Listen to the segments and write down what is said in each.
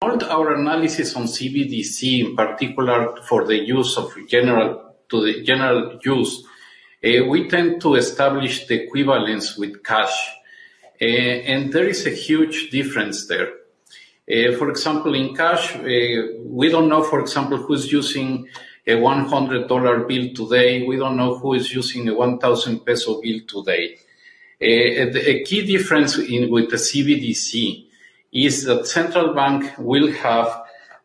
All our analysis on Cbdc, in particular for the use of general use, we tend to establish the equivalence with cash, and there is a huge difference there. For example, in cash, we don't know, for example, who's using a $100 bill today. We don't know who is using a 1,000 peso bill today. A key difference with the Cbdc is that central bank will have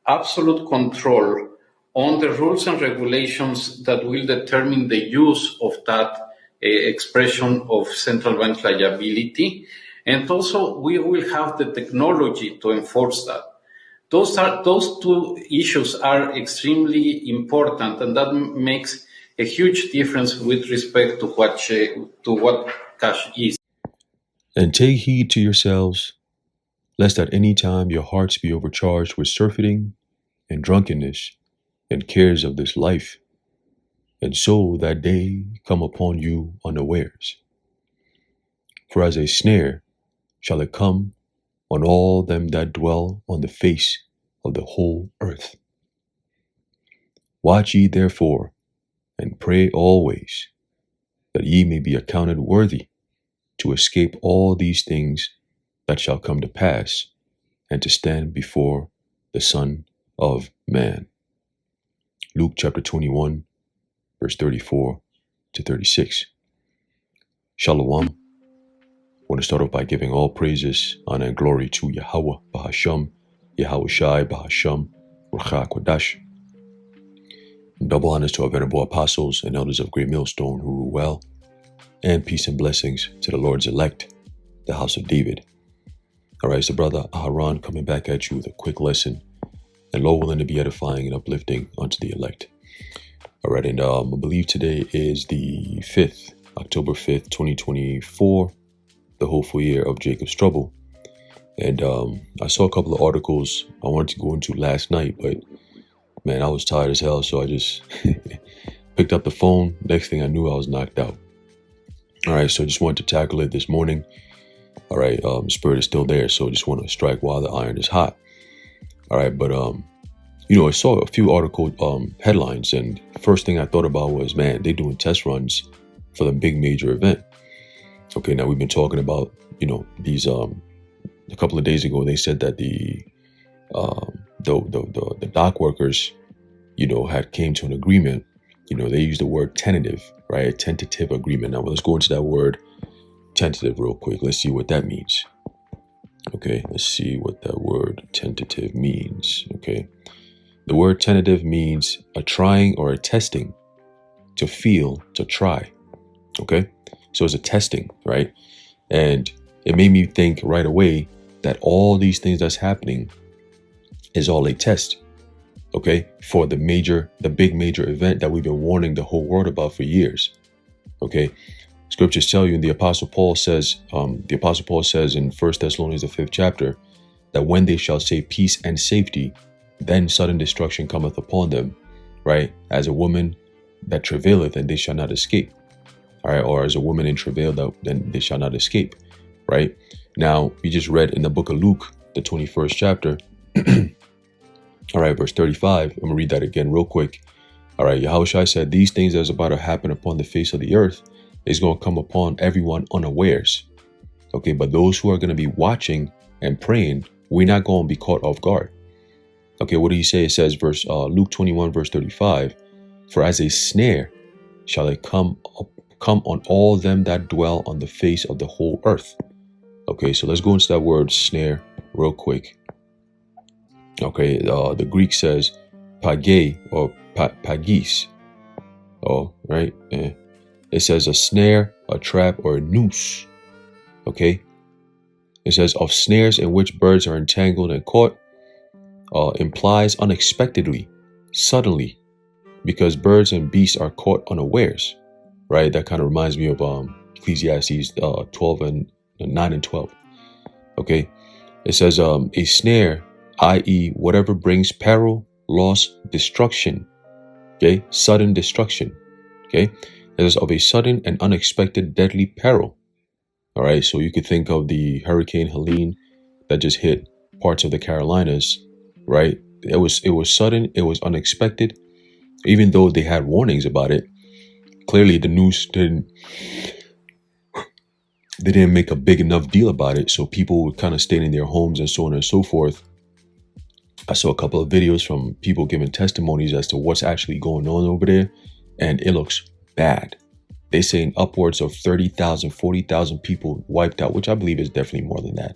absolute control on the rules and regulations that will determine the use of that expression of central bank liability. And also we will have the technology to enforce that. Those two issues are extremely important, and that makes a huge difference with respect to what cash is. And take heed to yourselves, lest at any time your hearts be overcharged with surfeiting and drunkenness and cares of this life, and so that day come upon you unawares. For as a snare shall it come on all them that dwell on the face of the whole earth. Watch ye therefore, and pray always, that ye may be accounted worthy to escape all these things that shall come to pass, and to stand before the Son of Man. Luke chapter 21, verse 34 to 36. Shalom. I want to start off by giving all praises, honor, and glory to Yahweh, Bahasham, Yahweh Shai, Bahasham, Ruach Kodash. And double honors to our venerable apostles and elders of Great Millstone who rule well, and peace and blessings to the Lord's elect, the house of David. All right, so Brother Aharon coming back at you with a quick lesson, and Lord willing to be edifying and uplifting unto the elect. All right, and I believe today is the 5th, October 5th, 2024, the hopeful year of Jacob's trouble. And I saw a couple of articles I wanted to go into last night, but man, I was tired as hell, so I just picked up the phone. Next thing I knew, I was knocked out. All right, so I just wanted to tackle it this morning. All right, spirit is still there, so I just want to strike while the iron is hot. All right, but I saw a few article headlines, and the first thing I thought about was, man, they're doing test runs for the big major event. Okay, now we've been talking about, these a couple of days ago, they said that the dock workers, had came to an agreement. They used the word tentative, right? A tentative agreement. Now let's go into that word tentative real quick. Let's see what that means. Okay, let's see what that word tentative means. Okay, the word tentative means a trying or a testing, to feel, to try. Okay, so it's a testing, right? And it made me think right away that all these things that's happening is all a test, okay, for the big major event that we've been warning the whole world about for years. Okay, scriptures tell you, and the Apostle Paul says in 1 Thessalonians the 5th chapter, that when they shall say peace and safety, then sudden destruction cometh upon them, right? As a woman that travaileth, and they shall not escape. All right, or as a woman in travail, then they shall not escape, right? Now, we just read in the book of Luke, the 21st chapter, all right, verse 35. I'm going to read that again real quick. All right, Yahushua said, these things that's about to happen upon the face of the earth is going to come upon everyone unawares. Okay, but those who are going to be watching and praying, we're not going to be caught off guard. Okay, what do you say? It says, Luke 21, verse 35, for as a snare shall it come on all them that dwell on the face of the whole earth. Okay, so let's go into that word snare real quick. Okay, the Greek says page or pagis. Oh, right. It says a snare, a trap, or a noose. Okay. It says of snares in which birds are entangled and caught, implies unexpectedly, suddenly, because birds and beasts are caught unawares. Right. That kind of reminds me of Ecclesiastes 12 and 9 and 12. Okay. It says a snare, i.e., whatever brings peril, loss, destruction. Okay, sudden destruction. Okay, it is of a sudden and unexpected deadly peril. All right, so you could think of the Hurricane Helene that just hit parts of the Carolinas right? It was sudden, it was unexpected. Even though they had warnings about it, clearly the news they didn't make a big enough deal about it, so people would kind of stay in their homes and so on and so forth. I saw a couple of videos from people giving testimonies as to what's actually going on over there, and it looks bad. They're saying upwards of 30,000, 40,000 people wiped out, which I believe is definitely more than that.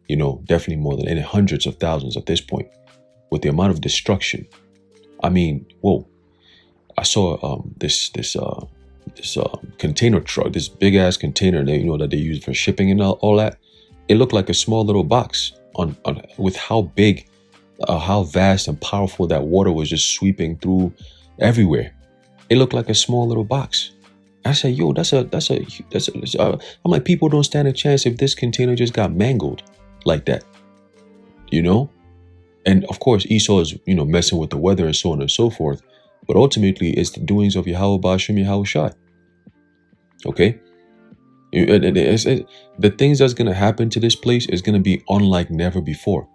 You know, definitely more than, and hundreds of thousands at this point, with the amount of destruction. I mean, whoa! I saw this container truck, this big ass container that that they use for shipping and all that. It looked like a small little box on with how big, how vast and powerful that water was just sweeping through everywhere. It looked like a small little box. I said, yo, that's a. I'm like, people don't stand a chance if this container just got mangled like that, And of course, Esau is, messing with the weather and so on and so forth. But ultimately, it's the doings of Yahweh Ba'ashem Yahweh Shai. Okay? The things that's going to happen to this place is going to be unlike never before.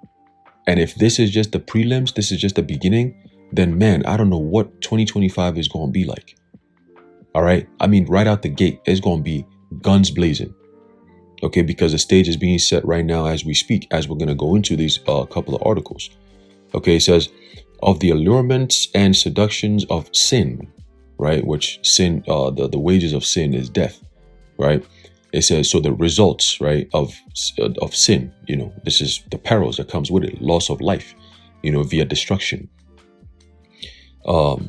And if this is just the prelims, this is just the beginning, then man, I don't know what 2025 is going to be like. All right? I mean, right out the gate, it's going to be guns blazing. Okay? Because the stage is being set right now as we speak, as we're going to go into these couple of articles. Okay? It says, of the allurements and seductions of sin, right? Which sin, the wages of sin is death, right? It says, so the results, right, of sin, this is the perils that comes with it, loss of life, via destruction. So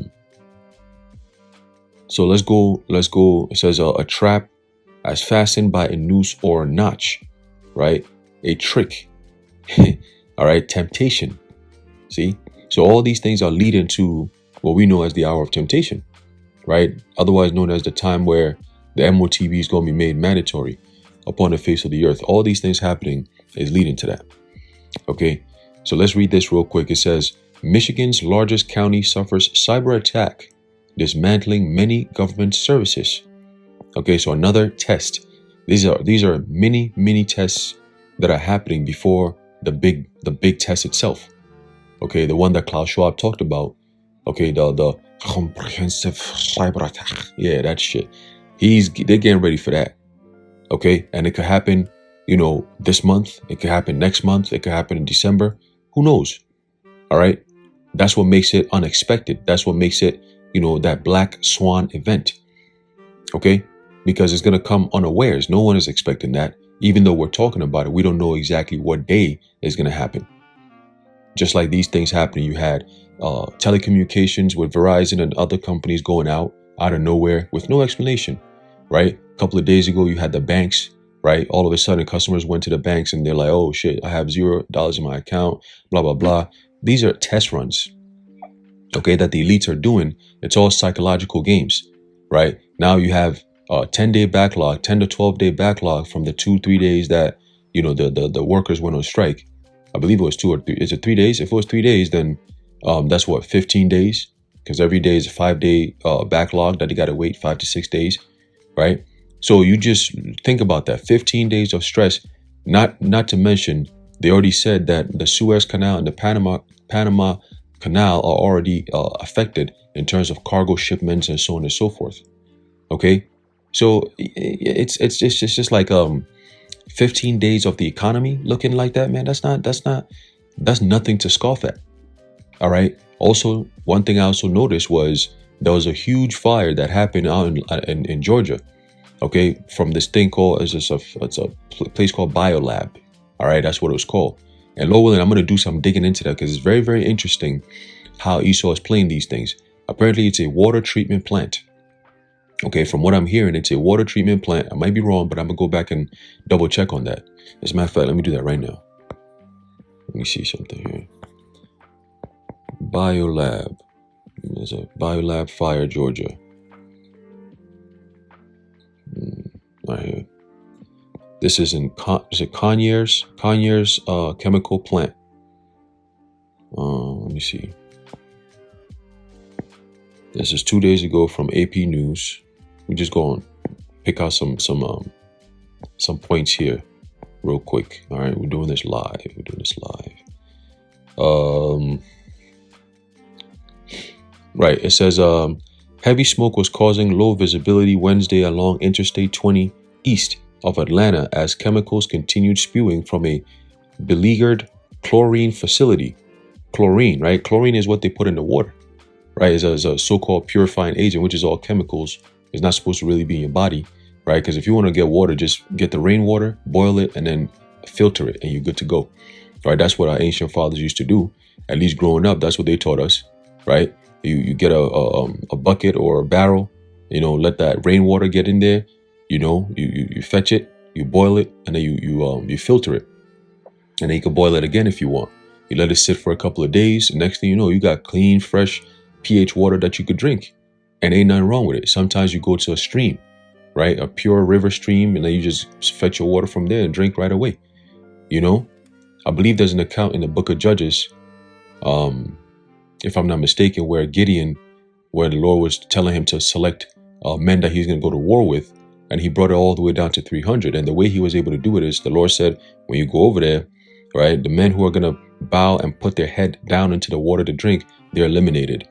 let's go. It says a trap as fastened by a noose or a notch, right? A trick, all right? Temptation, see? So all these things are leading to what we know as the hour of temptation, right? Otherwise known as the time where the MOTB is going to be made mandatory upon the face of the earth. All these things happening is leading to that. Okay, so let's read this real quick. It says, Michigan's largest county suffers cyber attack, dismantling many government services. Okay, so another test. These are mini tests that are happening before the big test itself. Okay, the one that Klaus Schwab talked about. Okay, the comprehensive cyber attack. Yeah, that shit. They're getting ready for that. Okay, and it could happen, this month. It could happen next month. It could happen in December. Who knows? All right, that's what makes it unexpected. That's what makes it, that black swan event. Okay, because it's gonna come unawares. No one is expecting that. Even though we're talking about it, we don't know exactly what day is gonna happen. Just like these things happening, you had telecommunications with Verizon and other companies going out of nowhere with no explanation, right? A couple of days ago, you had the banks, right? All of a sudden, customers went to the banks and they're like, oh shit, I have $0 in my account, blah, blah, blah. These are test runs, okay, that the elites are doing. It's all psychological games, right? Now you have a 10-day backlog, 10 to 12-day backlog from the 2-3 days that, the workers went on strike. I believe it was 2 or 3. Is it 3 days? If it was 3 days, then that's what, 15 days? Because every day is a 5-day backlog that you got to wait 5 to 6 days, right? So you just think about that. 15 days of stress. Not to mention, they already said that the Suez Canal and the Panama Canal are already affected in terms of cargo shipments and so on and so forth. Okay, so it's just like 15 days of the economy looking like that, man. That's nothing to scoff at. All right. Also, one thing I also noticed was there was a huge fire that happened out in Georgia. Okay, from this thing called it's a place called Biolab. All right, that's what it was called. And Lord willing, I'm gonna do some digging into that because it's very, very interesting how Esau is playing these things. Apparently, it's a water treatment plant. Okay, from what I'm hearing, it's a water treatment plant. I might be wrong, but I'm gonna go back and double check on that. As a matter of fact, let me do that right now. Let me see something here. Biolab. There's a Biolab Fire, Georgia. Right here. This is in Conyers chemical plant. Let me see. This is 2 days ago from AP News. We just go on, pick out some points here real quick. All right, we're doing this live. Right. It says heavy smoke was causing low visibility Wednesday along Interstate 20 east of Atlanta as chemicals continued spewing from a beleaguered chlorine facility. Chlorine, right? Chlorine is what they put in the water, right? It's a so-called purifying agent, which is all chemicals. It's not supposed to really be in your body, right? Because if you want to get water, just get the rainwater, boil it, and then filter it, and you're good to go, right? That's what our ancient fathers used to do. At least growing up, that's what they taught us, right? You get a bucket or a barrel, let that rainwater get in there, you fetch it, you boil it, and then you filter it, and then you can boil it again if you want. You let it sit for a couple of days. And next thing you know, you got clean, fresh pH water that you could drink. And ain't nothing wrong with it. Sometimes you go to a stream, right? A pure river stream, and then you just fetch your water from there and drink right away. I believe there's an account in the book of Judges, if I'm not mistaken, where Gideon, where the Lord was telling him to select men that he's going to go to war with. And he brought it all the way down to 300. And the way he was able to do it is the Lord said, when you go over there, right, the men who are going to bow and put their head down into the water to drink, they're eliminated.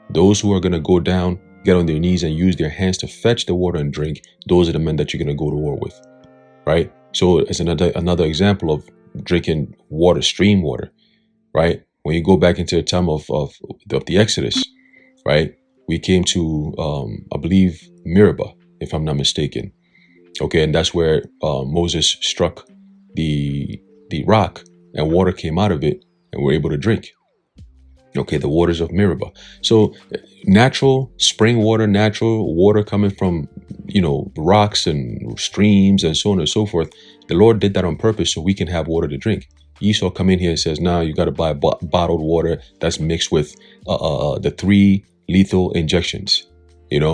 Those who are going to go down, get on their knees and use their hands to fetch the water and drink, those are the men that you're going to go to war with, right? So it's another example of drinking water, stream water, right? When you go back into the time of the Exodus, right, we came to, I believe, Meribah, if I'm not mistaken. Okay, and that's where Moses struck the rock and water came out of it and we're able to drink. Okay, the waters of Meribah. So natural spring water, natural water coming from, rocks and streams and so on and so forth. The Lord did that on purpose so we can have water to drink. Esau come in here and says, nah, you got to buy bottled water that's mixed with the 3 lethal injections,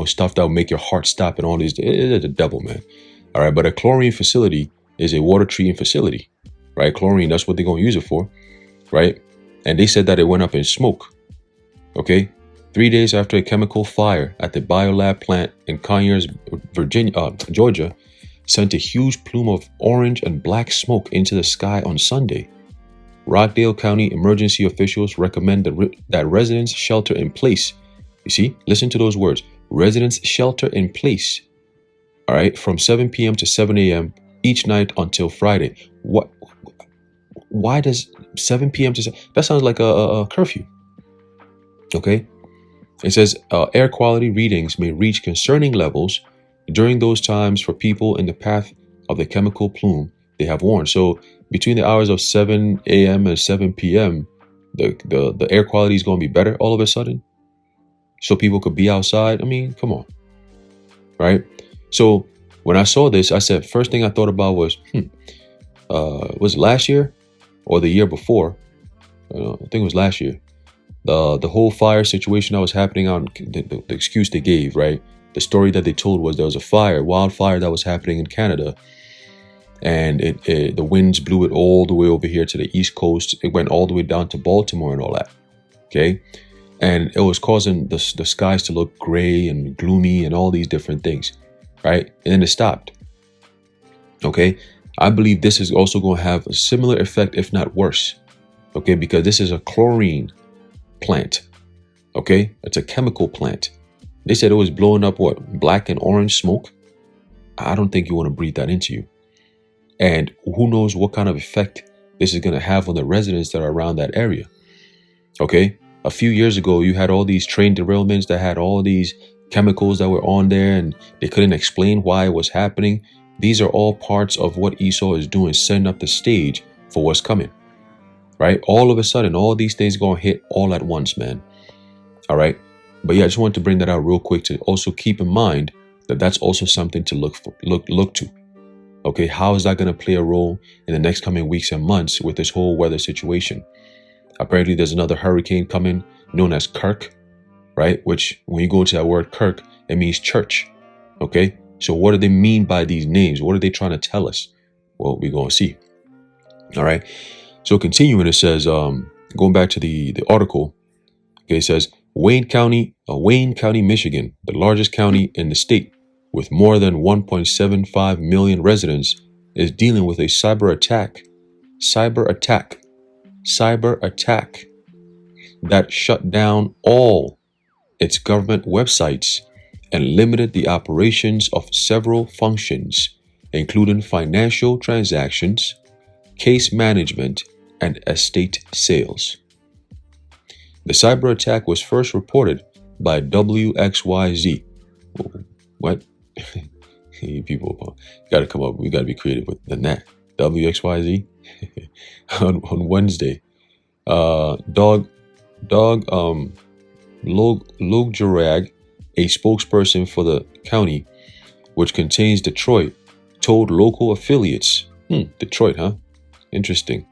stuff that will make your heart stop and all these. It's the devil, man. All right, but a chlorine facility is a water treating facility, right? Chlorine, that's what they're going to use it for, right? And they said that it went up in smoke, okay? 3 days after a chemical fire at the biolab plant in Conyers, Georgia, sent a huge plume of orange and black smoke into the sky on Sunday. Rockdale County emergency officials recommend that residents shelter in place. You see, listen to those words. Residents shelter in place, all right, from 7 p.m. to 7 a.m. each night until Friday. Why does 7 p.m. to 7? That sounds like a curfew. Okay. It says air quality readings may reach concerning levels during those times for people in the path of the chemical plume, they have warned. So between the hours of 7 a.m. and 7 p.m., the air quality is going to be better all of a sudden. So people could be outside. I mean, come on. Right. So when I saw this, I said, first thing I thought about was it last year or the year before? I think it was last year. The whole fire situation that was happening on the excuse they gave, right? The story that they told was there was a wildfire that was happening in Canada. And the winds blew it all the way over here to the East Coast. It went all the way down to Baltimore and all that. Okay. And it was causing the skies to look gray and gloomy and all these different things. Right. And then it stopped. Okay. I believe this is also going to have a similar effect, if not worse. Okay. Because this is a chlorine plant. Okay. It's a chemical plant. They said it was blowing up black and orange smoke. I don't think you want to breathe that into you. And who knows what kind of effect this is going to have on the residents that are around that area. Okay. A few years ago, you had all these train derailments that had all these chemicals that were on there and they couldn't explain why it was happening. These are all parts of what Esau is doing, setting up the stage for what's coming. Right. All of a sudden, all these things going to hit all at once, man. All right. But yeah, I just wanted to bring that out real quick to also keep in mind that that's also something to look to. Okay, how is that going to play a role in the next coming weeks and months with this whole weather situation? Apparently, there's another hurricane coming known as Kirk, right? Which, when you go into that word Kirk, it means church. Okay, so what do they mean by these names? What are they trying to tell us? Well, we're going to see. All right. So continuing, it says, going back to the article, okay, it says Wayne County, Michigan, the largest county in the state, with more than 1.75 million residents, is dealing with a cyber attack that shut down all its government websites and limited the operations of several functions, including financial transactions, case management, and estate sales. The cyber attack was first reported by WXYZ. What? You people got to come up. We got to be creative with that. WXYZ on Wednesday. Logjarag, a spokesperson for the county, which contains Detroit, told local affiliates, Detroit, huh? Interesting.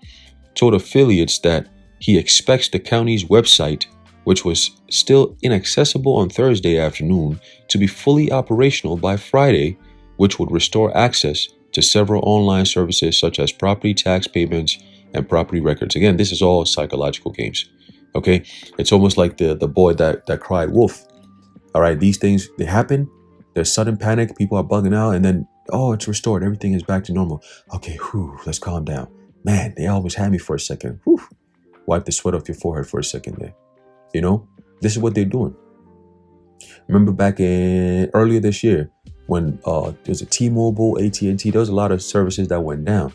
Told affiliates that he expects the county's website, which was still inaccessible on Thursday afternoon, to be fully operational by Friday, which would restore access to several online services such as property tax payments and property records. Again, this is all psychological games. Okay, it's almost like the boy that cried wolf. All right, these things, they happen. There's sudden panic. People are bugging out, and then it's restored. Everything is back to normal. Okay, let's calm down. Man, they almost had me for a second. Wipe the sweat off your forehead for a second there. You know, this is what they're doing. Remember back in earlier this year when there's a T-Mobile, AT&T, there was a lot of services that went down,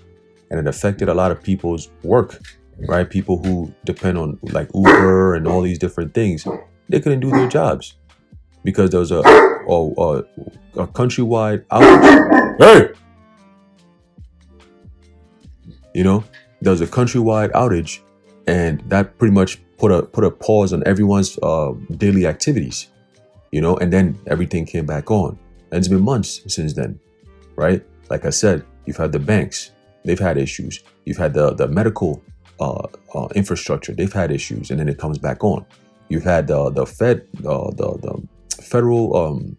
and it affected a lot of people's work, right? People who depend on like Uber and all these different things, they couldn't do their jobs because there was a countrywide outage. Hey! You know, there was a countrywide outage, and that pretty much put a pause on everyone's daily activities, you know, and then everything came back on. And it's been months since then, right? Like I said, you've had the banks, they've had issues. You've had the medical infrastructure, they've had issues, and then it comes back on. You've had the federal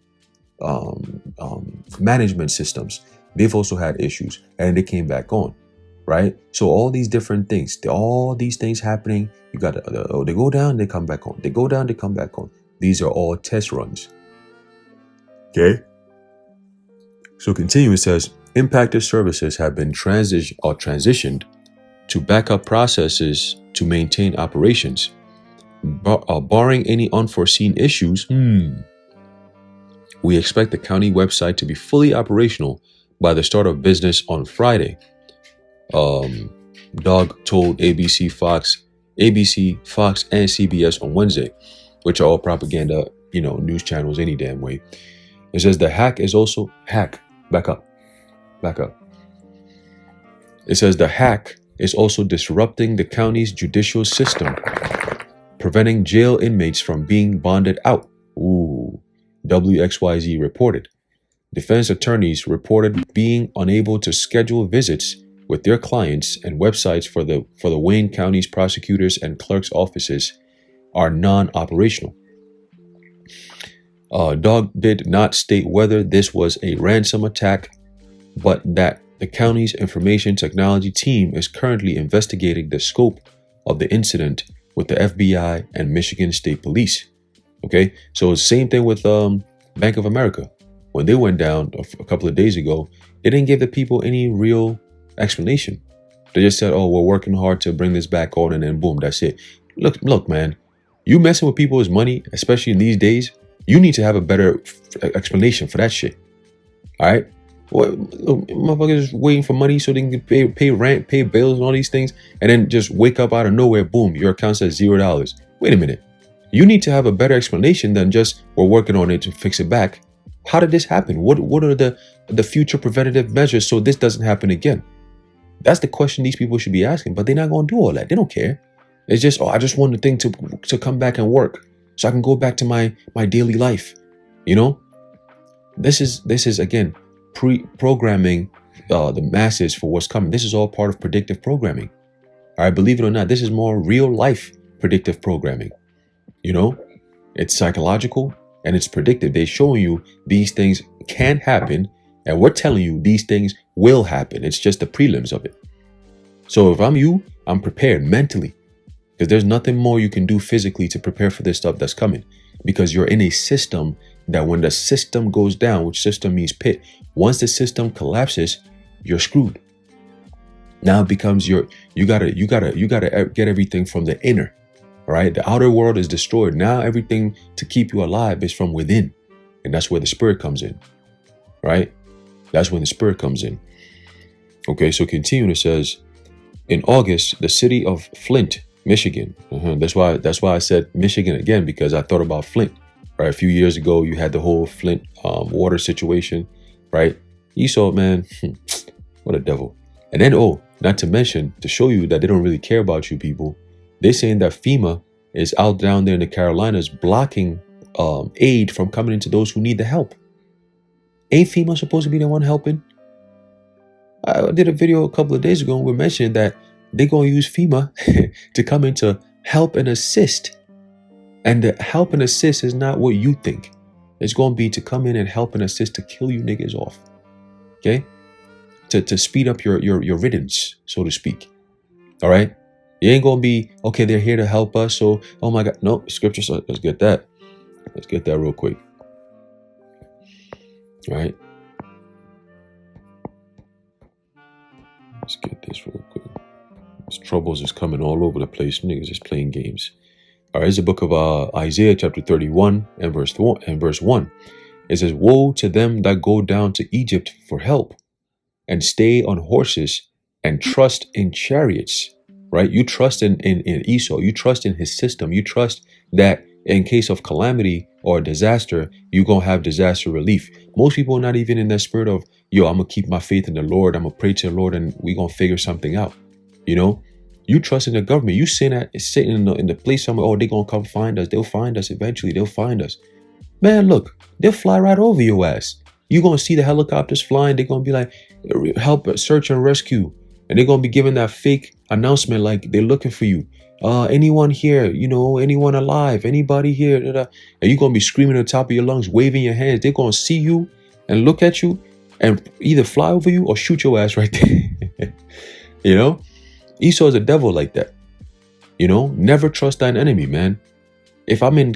management systems, they've also had issues, and they came back on. Right? So all these different things, all these things happening, you got they go down, they come back on. They go down, they come back on. These are all test runs. Okay? So continue, it says, impacted services have been transitioned to backup processes to maintain operations. Barring any unforeseen issues, we expect the county website to be fully operational by the start of business on Friday. Dog told ABC, Fox, and CBS on Wednesday, which are all propaganda, news channels any damn way. It says the hack is also back up. It says the hack is also disrupting the county's judicial system, preventing jail inmates from being bonded out. WXYZ reported. Defense attorneys reported being unable to schedule visits with their clients, and websites for the Wayne County's prosecutors and clerks' offices are non-operational. Dog did not state whether this was a ransom attack, but that the county's information technology team is currently investigating the scope of the incident with the FBI and Michigan State Police. Okay, so same thing with Bank of America. When they went down a couple of days ago, they didn't give the people any real explanation. They just said, we're working hard to bring this back on, and then boom, that's it. Look, man, you messing with people's money, especially in these days, you need to have a better explanation for that shit. All right? Motherfuckers just waiting for money so they can pay rent, pay bills, and all these things, and then just wake up out of nowhere, boom, your account says $0. Wait a minute. You need to have a better explanation than just, we're working on it to fix it back. How did this happen? What are the future preventative measures so this doesn't happen again? That's the question these people should be asking, but they're not going to do all that. They don't care. It's just, I just want the thing to come back and work so I can go back to my daily life. This is again, pre-programming the masses for what's coming. This is all part of predictive programming. All right, believe it or not, this is more real life predictive programming. It's psychological and it's predictive. They're showing you these things can happen, and we're telling you these things will happen. It's just the prelims of it. So if I'm you, I'm prepared mentally, because there's nothing more you can do physically to prepare for this stuff that's coming, because you're in a system that when the system goes down, which system means pit, once the system collapses, you're screwed. Now it becomes you gotta get everything from the inner. All right. The outer world is destroyed. Now everything to keep you alive is from within. And that's where the spirit comes in. Right? That's when the spirit comes in. Okay, so continuing, it says, in August, the city of Flint, Michigan. That's why I said Michigan again, because I thought about Flint. Right, a few years ago, you had the whole Flint water situation. Right, Esau, man, what a devil. And then, not to mention, to show you that they don't really care about you people, they're saying that FEMA is out down there in the Carolinas blocking aid from coming into those who need the help. Ain't FEMA supposed to be the one helping? I did a video a couple of days ago and we're mentioning that they're going to use FEMA to come in to help and assist. And the help and assist is not what you think. It's going to be to come in and help and assist to kill you niggas off. Okay? To speed up your riddance, so to speak. All right? You ain't going to be, okay, they're here to help us. So, oh my God. No, scripture. So let's get that. Let's get that real quick. All right? Let's get this real quick. These troubles is coming all over the place. Niggas is playing games. All right, it's the book of Isaiah chapter 31 and verse 1. It says, woe to them that go down to Egypt for help and stay on horses and trust in chariots. Right? You trust in Esau. You trust in his system. You trust that in case of calamity or disaster, you're going to have disaster relief. Most people are not even in that spirit of, yo, I'm going to keep my faith in the Lord. I'm going to pray to the Lord and we're going to figure something out. You know, you trust in the government. You sitting in the place somewhere, oh, they're going to come find us. They'll find us eventually. They'll find us. Man, look, they'll fly right over your ass. You're going to see the helicopters flying. They're going to be like, help, search and rescue. And they're going to be giving that fake announcement like they're looking for you. Anyone here, anyone alive, anybody here, and you're going to be screaming at the top of your lungs, waving your hands. They're going to see you and look at you and either fly over you or shoot your ass right there. Esau is a devil like that. Never trust thine enemy, man. If I'm in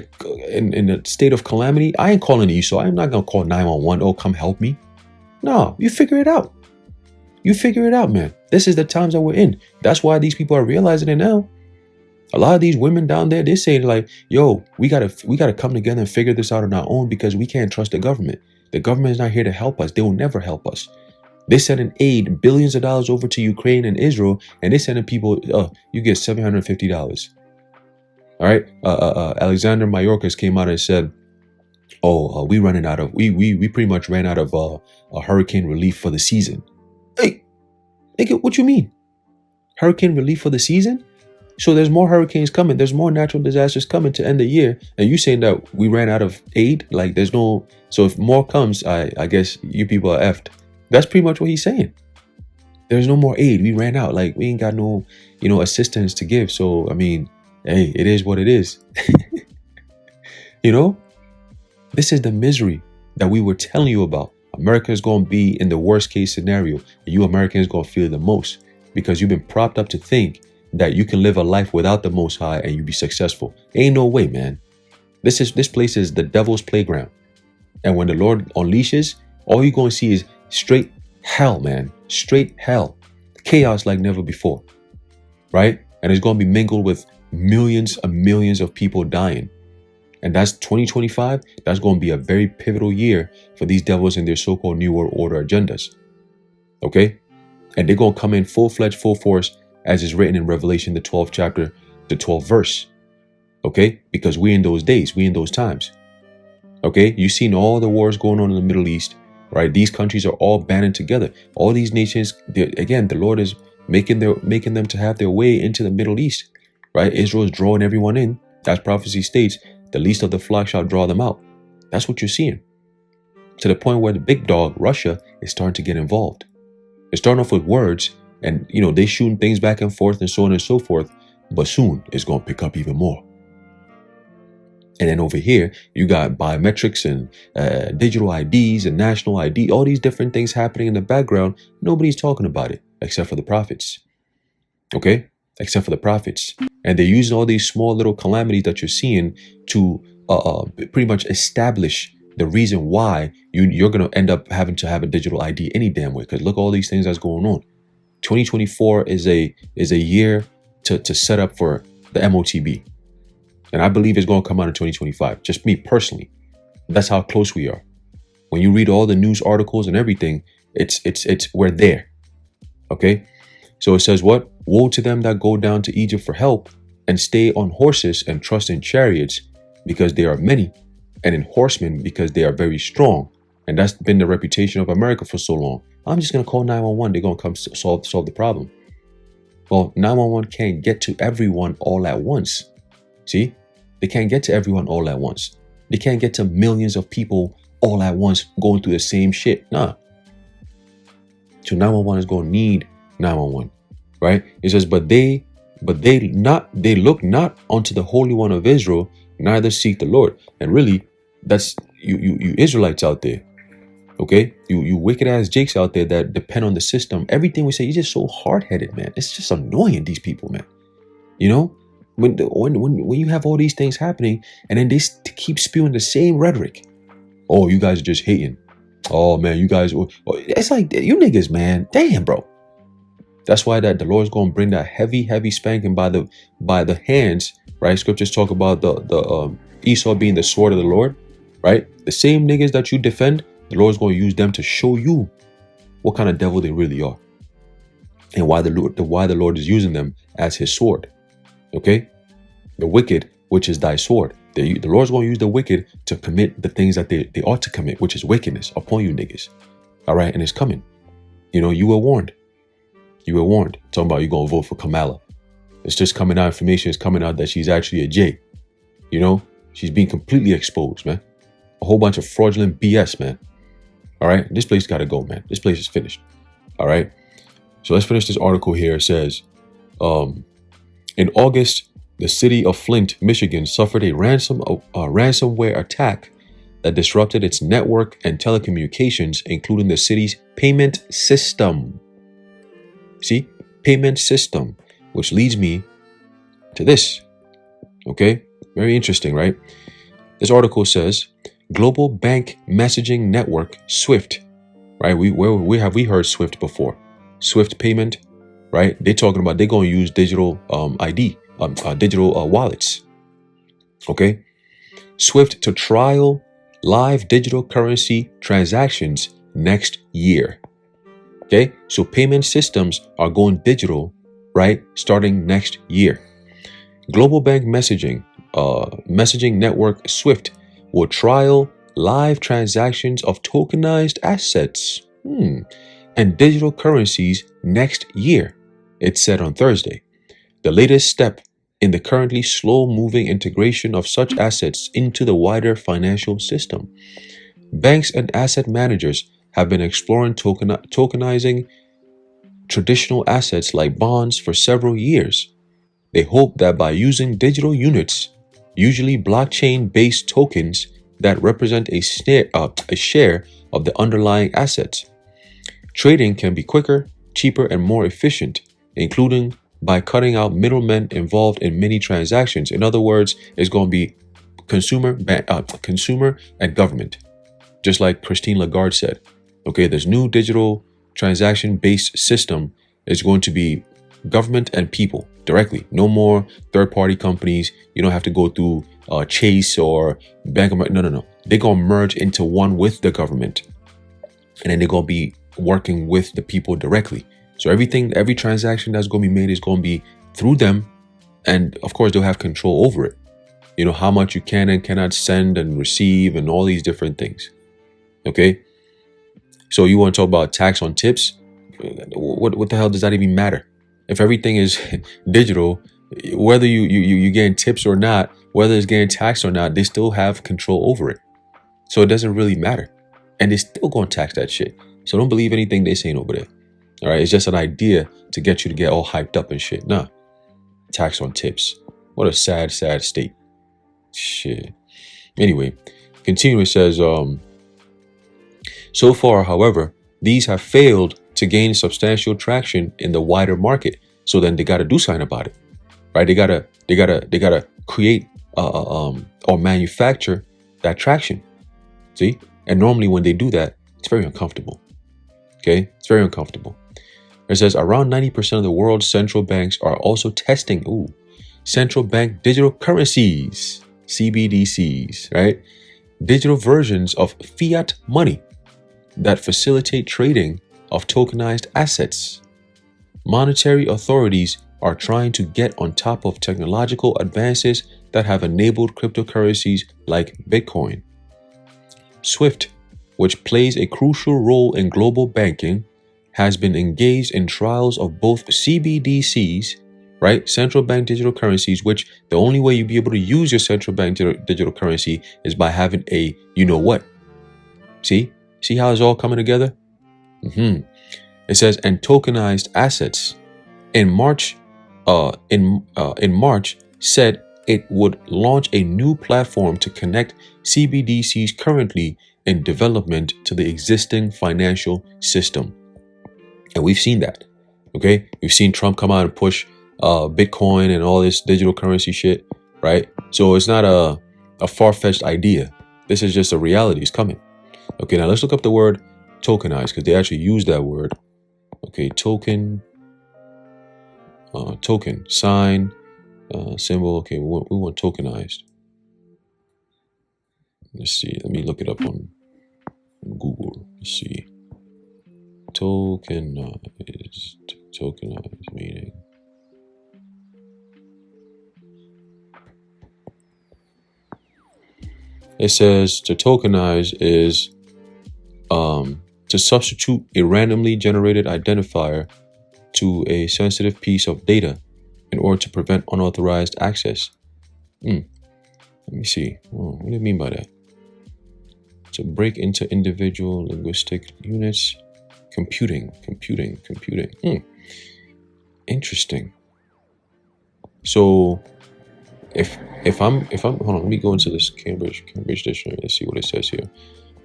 a state of calamity, I ain't calling Esau. I'm not going to call 911. Oh, come help me. No, you figure it out. You figure it out, man. This is the times that we're in. That's why these people are realizing it now. A lot of these women down there, they're saying like, yo, we gotta come together and figure this out on our own because we can't trust the government. The government is not here to help us. They will never help us. They're sending aid, billions of dollars over to Ukraine and Israel, and they're sending people, you get $750. All right. Alexander Mayorkas came out and said, we pretty much ran out of a hurricane relief for the season. Hey, nigga, what you mean? Hurricane relief for the season? So there's more hurricanes coming. There's more natural disasters coming to end the year. And you saying that we ran out of aid? Like there's no, so if more comes, I guess you people are effed. That's pretty much what he's saying. There's no more aid. We ran out. Like we ain't got no, assistance to give. So, I mean, hey, it is what it is. This is the misery that we were telling you about. America is going to be in the worst case scenario. And you Americans going to feel it the most because you've been propped up to think that you can live a life without the Most High and you be successful. Ain't no way, man. This place is the devil's playground. And when the Lord unleashes, all you're going to see is straight hell, man. Straight hell. Chaos like never before. Right? And it's going to be mingled with millions and millions of people dying. And that's 2025. That's going to be a very pivotal year for these devils and their so-called New World Order agendas. Okay? And they're going to come in full-fledged, full force, as is written in Revelation, the 12th chapter, the 12th verse. Okay? Because we're in those days. We're in those times. Okay? You've seen all the wars going on in the Middle East, right? These countries are all banding together. All these nations, again, the Lord is making them to have their way into the Middle East, right? Israel is drawing everyone in. As prophecy states, the least of the flock shall draw them out. That's what you're seeing. To the point where the big dog, Russia, is starting to get involved. It's starting off with words, and they shooting things back and forth and so on and so forth. But soon it's going to pick up even more. And then over here, you got biometrics and digital IDs and national ID, all these different things happening in the background. Nobody's talking about it except for the prophets. Okay? Except for the prophets. And they're using all these small little calamities that you're seeing to pretty much establish the reason why you're going to end up having to have a digital ID any damn way. Because look, all these things that's going on. 2024 is a year to set up for the MOTB. And I believe it's going to come out in 2025. Just me personally. That's how close we are. When you read all the news articles and everything, it's we're there. Okay? So it says what? Woe to them that go down to Egypt for help and stay on horses and trust in chariots because they are many, and in horsemen because they are very strong. And that's been the reputation of America for so long. I'm just going to call 911. They're going to come solve the problem. Well, 911 can't get to everyone all at once. See? They can't get to everyone all at once. They can't get to millions of people all at once going through the same shit. Nah. So 911 is going to need 911, right? It says, but they look not unto the Holy One of Israel, neither seek the Lord. And really, that's you Israelites out there, okay? You wicked ass jakes out there that depend on the system. Everything we say, you're just so hard headed, man. It's just annoying, these people, man. You know, when you have all these things happening, and then they keep spewing the same rhetoric. Oh, you guys are just hating. Oh man, you guys. It's like you niggas, man. Damn, bro. That's why that the Lord's going to bring that heavy spanking by the hands, right? Scriptures talk about the Esau being the sword of the Lord, right? The same niggas that you defend, the Lord's going to use them to show you what kind of devil they really are, and why the Lord is using them as His sword. Okay, the wicked, which is thy sword. The Lord's going to use the wicked to commit the things that they ought to commit, which is wickedness upon you niggas. All right, and it's coming. You know, you were warned. You were warned. Talking about you going to vote for Kamala. It's just coming out. Information is coming out that she's actually a J. You know, she's being completely exposed, man. A whole bunch of fraudulent BS, man. All right, this place got to go, man. This place is finished. All right, so let's finish this article here. It says, in August, the city of Flint, Michigan, suffered a ransomware attack that disrupted its network and telecommunications, including the city's payment system. See, payment system, which leads me to this. Okay, very interesting, right? This article says, Global Bank Messaging Network, SWIFT, right? We have heard SWIFT before? SWIFT payment, right? They're talking about they're going to use digital ID. Digital wallets. Okay, SWIFT to trial live digital currency transactions next year. Okay, so payment systems are going digital, right? Starting next year. Global Bank Messaging Network SWIFT will trial live transactions of tokenized assets and digital currencies next year. It said on Thursday. The latest step in the currently slow-moving integration of such assets into the wider financial system. Banks and asset managers have been exploring tokenizing traditional assets like bonds for several years. They hope that by using digital units, usually blockchain-based tokens that represent a share of the underlying assets, trading can be quicker, cheaper, and more efficient, including by cutting out middlemen involved in many transactions. In other words, it's going to be consumer and government, just like Christine Lagarde said. Okay, this new digital transaction-based system is going to be government and people directly. No more third-party companies. You don't have to go through Chase or Bank of America. No. They're going to merge into one with the government, and then they're going to be working with the people directly. So every transaction that's going to be made is going to be through them. And of course, they'll have control over it. You know, how much you can and cannot send and receive and all these different things. Okay. So you want to talk about tax on tips? What the hell does that even matter? If everything is digital, whether you getting tips or not, whether it's getting taxed or not, they still have control over it. So it doesn't really matter. And they're still going to tax that shit. So don't believe anything they're saying over there. All right, it's just an idea to get you to get all hyped up and shit. Nah, tax on tips. What a sad state. Shit. Anyway, continuing, it says, so far, however, these have failed to gain substantial traction in the wider market. So then they got to do something about it, right? They gotta create or manufacture that traction. See, and normally when they do that, it's very uncomfortable. Okay, it's very uncomfortable. It says around 90% of the world's central banks are also testing central bank digital currencies, CBDCs, right? Digital versions of fiat money that facilitate trading of tokenized assets. Monetary authorities are trying to get on top of technological advances that have enabled cryptocurrencies like Bitcoin. SWIFT, which plays a crucial role in global banking, has been engaged in trials of both CBDCs, right? Central bank digital currencies, which the only way you'll be able to use your central bank digital currency is by having a you know what. See how it's all coming together? It says, and tokenized assets. In March, said it would launch a new platform to connect CBDCs currently in development to the existing financial system. And we've seen that. Okay, we've seen Trump come out and push Bitcoin and all this digital currency shit, right? So it's not a far-fetched idea. This is just a reality. It's coming. Okay, now let's look up the word tokenized, because they actually use that word. Okay, token, sign, symbol. Okay, we want tokenized. Let's see. Let me look it up on Google. Let's see. Tokenized meaning. It says to tokenize is to substitute a randomly generated identifier to a sensitive piece of data in order to prevent unauthorized access. Let me see. What do you mean by that? To break into individual linguistic units. Computing. Interesting. So if I'm hold on, let me go into this Cambridge dictionary. Let's see what it says here.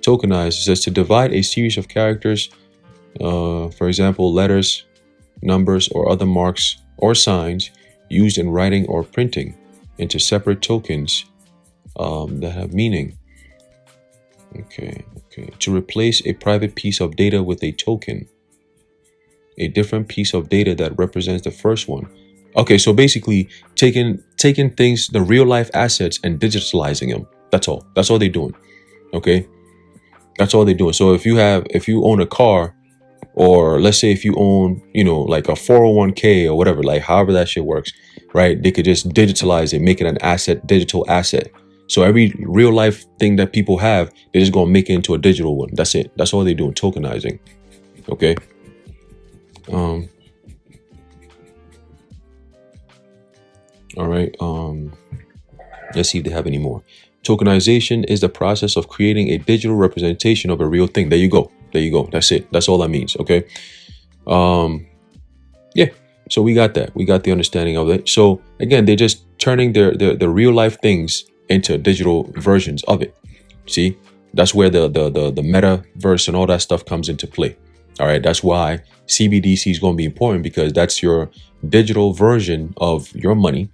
Tokenized says to divide a series of characters, for example, letters, numbers, or other marks or signs used in writing or printing, into separate tokens that have meaning. Okay. To replace a private piece of data with a token, a different piece of data that represents the first one. Okay, so basically taking things, the real life assets, and digitalizing them. That's all. That's all they're doing. Okay, that's all they're doing. So if you own a car, or let's say if you own, like a 401k or whatever, like however that shit works, right? They could just digitalize it, make it an asset, digital asset. So every real life thing that people have, they're just gonna make it into a digital one. That's it. That's all they're doing, tokenizing. Okay. All right. Let's see if they have any more. Tokenization is the process of creating a digital representation of a real thing. There you go. That's it. That's all that means. Okay. Yeah. So we got that. We got the understanding of it. So again, they're just turning their real life things into digital versions of it. See, that's where the metaverse and all that stuff comes into play. All right. That's why CBDC is going to be important, because that's your digital version of your money.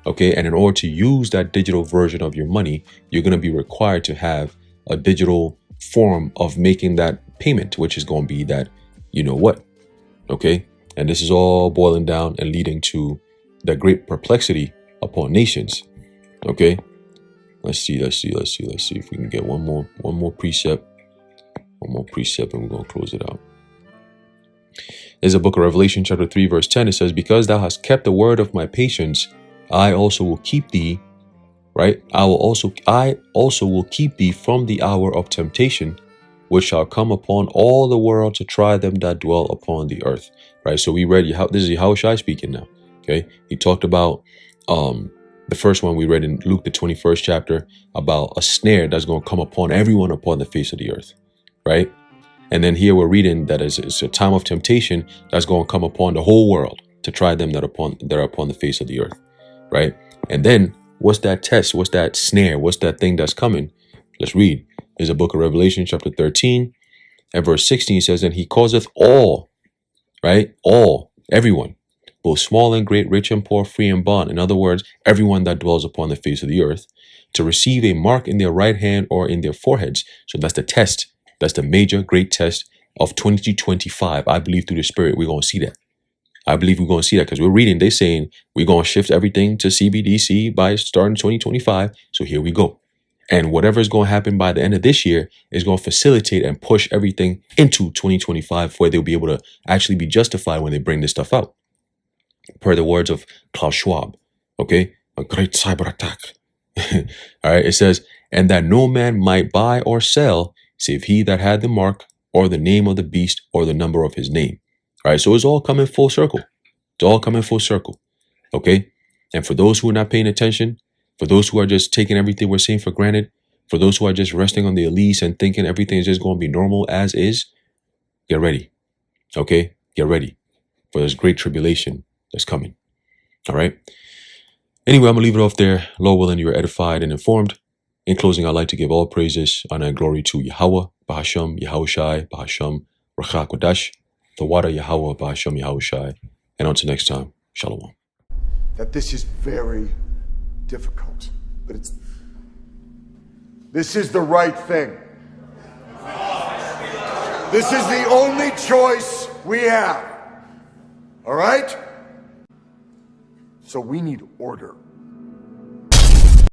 Okay. And in order to use that digital version of your money, you're going to be required to have a digital form of making that payment, which is going to be that, you know what? Okay. And this is all boiling down and leading to the great perplexity upon nations. Okay. Let's see if we can get one more precept, and we're going to close it out. There's a book of Revelation chapter 3 verse 10. It says, because thou hast kept the word of my patience, I also will keep thee, right? I also will keep thee from the hour of temptation, which shall come upon all the world to try them that dwell upon the earth. Right? So we read, this is Yahushua speaking now. Okay. He talked about, the first one we read in Luke, the 21st chapter, about a snare that's going to come upon everyone upon the face of the earth. Right? And then here we're reading that it's a time of temptation that's going to come upon the whole world to try them that are upon the face of the earth. Right? And then what's that test? What's that snare? What's that thing that's coming? Let's read. There's a book of Revelation chapter 13 and verse 16 says, and he causeth all, right? All, everyone, both small and great, rich and poor, free and bond. In other words, everyone that dwells upon the face of the earth, to receive a mark in their right hand or in their foreheads. So that's the test. That's the major great test of 2025. I believe through the Spirit, we're going to see that. I believe we're going to see that because we're reading, they're saying we're going to shift everything to CBDC by starting 2025. So here we go. And whatever is going to happen by the end of this year is going to facilitate and push everything into 2025 where they'll be able to actually be justified when they bring this stuff out. Per the words of Klaus Schwab, okay? A great cyber attack. All right, it says, and that no man might buy or sell save he that had the mark or the name of the beast or the number of his name. All right, so it's all coming full circle. It's all coming full circle, okay? And for those who are not paying attention, for those who are just taking everything we're saying for granted, for those who are just resting on the elise and thinking everything is just going to be normal as is, get ready, okay? Get ready for this great tribulation that's coming, all right? Anyway, I'm going to leave it off there. Lord willing, you are edified and informed. In closing, I'd like to give all praises, honor, and glory to Yahweh, Bahasham, Yahushai, Bahasham, Rachak Wadash, the water Yahweh, Bahasham, Yahushai. And until next time, Shalom. That this is very difficult, but this is the right thing. This is the only choice we have. All right? So we need order.